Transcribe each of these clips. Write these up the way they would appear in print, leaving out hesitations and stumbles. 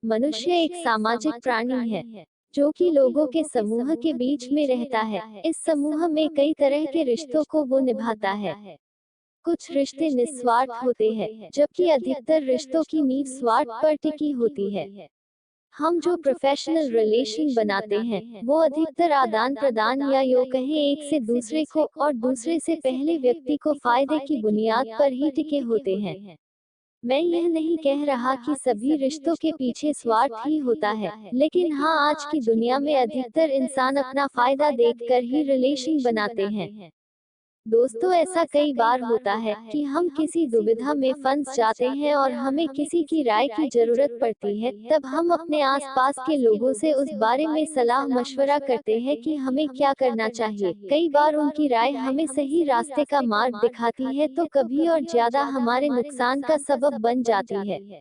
मनुष्य एक सामाजिक प्राणी है जो कि लोगों के समूह के बीच में रहता है। इस समूह में कई तरह के रिश्तों को वो निभाता है। कुछ रिश्ते निस्वार्थ होते हैं, जबकि अधिकतर रिश्तों की नींव स्वार्थ पर टिकी होती है। हम जो प्रोफेशनल रिलेशन बनाते हैं, वो अधिकतर आदान प्रदान या यूं कहें एक से दूसरे को और दूसरे से पहले व्यक्ति को फायदे की बुनियाद पर ही टिके होते हैं। मैं यह नहीं कह रहा कि सभी रिश्तों के पीछे स्वार्थ ही होता है, लेकिन हाँ, आज की दुनिया में अधिकतर इंसान अपना फायदा देखकर ही रिलेशन बनाते हैं। दोस्तों, ऐसा कई बार होता है कि हम किसी दुविधा में फंस जाते हैं और हमें किसी की राय की जरूरत पड़ती है। तब हम अपने आसपास के लोगों से उस बारे में सलाह मशवरा करते हैं कि हमें क्या करना चाहिए। कई बार उनकी राय हमें सही रास्ते का मार्ग दिखाती है, तो कभी और ज्यादा हमारे नुकसान का सबब बन जाती है।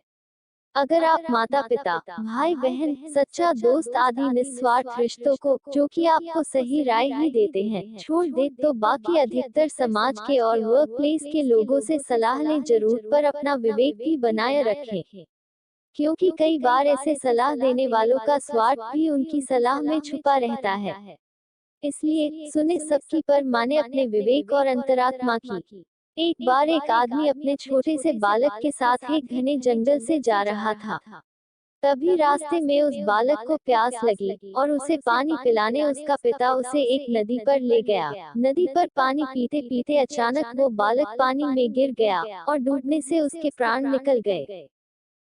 अगर आप माता पिता, भाई बहन, सच्चा दोस्त आदि निस्वार्थ रिश्तों को, जो कि आपको सही राय ही देते हैं, छोड़ दे, तो बाकी अधिकतर समाज के और वर्क प्लेस के लोगों से सलाह लें जरूर, पर अपना विवेक भी बनाए रखें। क्योंकि कई बार ऐसे सलाह देने वालों का स्वार्थ भी उनकी सलाह में छुपा रहता है। इसलिए सुने सबकी पर माने अपने विवेक और अंतरात्मा की। एक बार एक आदमी अपने छोटे से बालक के साथ एक घने जंगल से जा रहा था। तभी रास्ते में उस बालक को प्यास लगी और उसे पानी पिलाने उसका पिता उसे एक नदी पर ले गया। नदी पर पानी पीते पीते अचानक वो बालक पानी में गिर गया और डूबने से उसके प्राण निकल गए।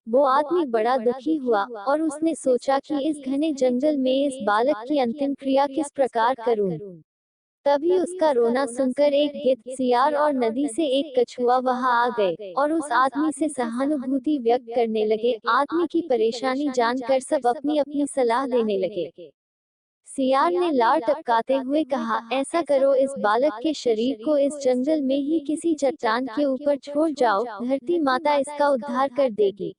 वो आदमी बड़ा दुखी हुआ और उसने सोचा कि इस घने जंगल में इस बालक की अंतिम क्रिया किस प्रकार करूं। तभी उसका रोना सुनकर एक गिद्ध, सियार और नदी से एक कछुआ वहां आ गए और उस आदमी से सहानुभूति व्यक्त करने लगे। आदमी की परेशानी जानकर सब अपनी अपनी सलाह देने लगे। सियार ने लार टपकाते हुए कहा, ऐसा करो, इस बालक के शरीर को इस जंगल में ही किसी चट्टान के ऊपर छोड़ जाओ, धरती माता इसका उद्धार कर देगी।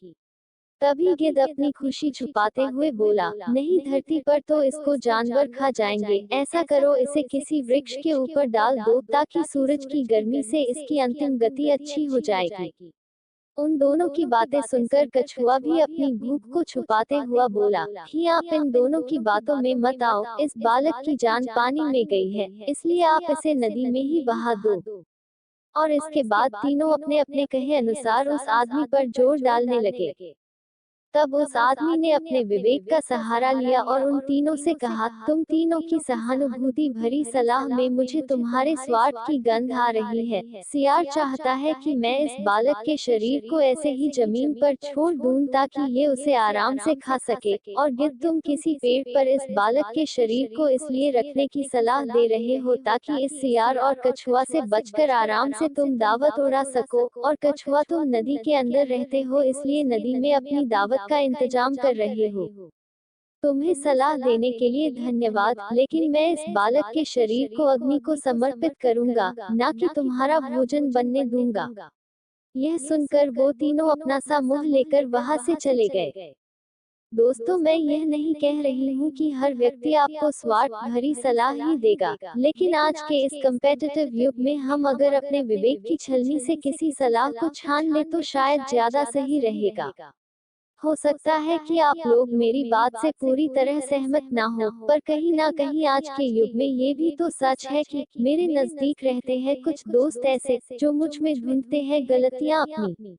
तभी गिद्ध अपनी खुशी छुपाते हुए बोला, नहीं, धरती पर तो इसको जानवर खा जाएंगे। ऐसा करो, इसे किसी वृक्ष के ऊपर डाल दो ताकि सूरज की गर्मी से इसकी अंतिम गति अच्छी हो जाएगी। उन दोनों की बातें सुनकर कछुआ भी अपनी भूख को छुपाते हुआ बोला, ही, आप इन दोनों की बातों में मत आओ, इस बालक की जान पानी में गई है, इसलिए आप इसे नदी में ही बहा दो। और इसके बाद तीनों अपने अपने कहे अनुसार उस आदमी पर जोर डालने लगे। तब उस आदमी ने अपने विवेक का सहारा लिया और उन तीनों से कहा, तुम तीनों की सहानुभूति भरी सलाह में मुझे तुम्हारे स्वार्थ की गंध आ रही है। सियार चाहता है कि मैं इस बालक के शरीर को ऐसे ही जमीन पर छोड़ दूं ताकि ये उसे आराम से खा सके, और गिद्ध, तुम किसी पेड़ पर इस बालक के शरीर को इसलिए रखने की सलाह दे रहे हो ताकि इस सियार और कछुआ से बचकर आराम से तुम दावत उड़ा सको, और कछुआ, तुम नदी के अंदर रहते हो इसलिए नदी में अपनी दावत का इंतजाम कर रहे हो। तुम्हें सलाह देने के लिए धन्यवाद, लेकिन मैं इस बालक के शरीर को अग्नि को समर्पित करूंगा, ना कि तुम्हारा भोजन बनने दूंगा। यह सुनकर वो तीनों अपना सा मुंह लेकर वहां से चले गए। दोस्तों, मैं यह नहीं कह रही हूँ कि हर व्यक्ति आपको स्वार्थ भरी सलाह ही देगा, लेकिन आज के इस कम्पेटिटिव युग में हम अगर अपने विवेक की छलनी से किसी सलाह को छान ले तो शायद ज्यादा सही रहेगा। हो सकता है कि आप लोग मेरी बात से पूरी तरह सहमत ना हो, पर कहीं ना कहीं आज के युग में ये भी तो सच है कि मेरे नजदीक रहते हैं कुछ दोस्त ऐसे जो मुझ में ढूंढते हैं गलतियां अपनी।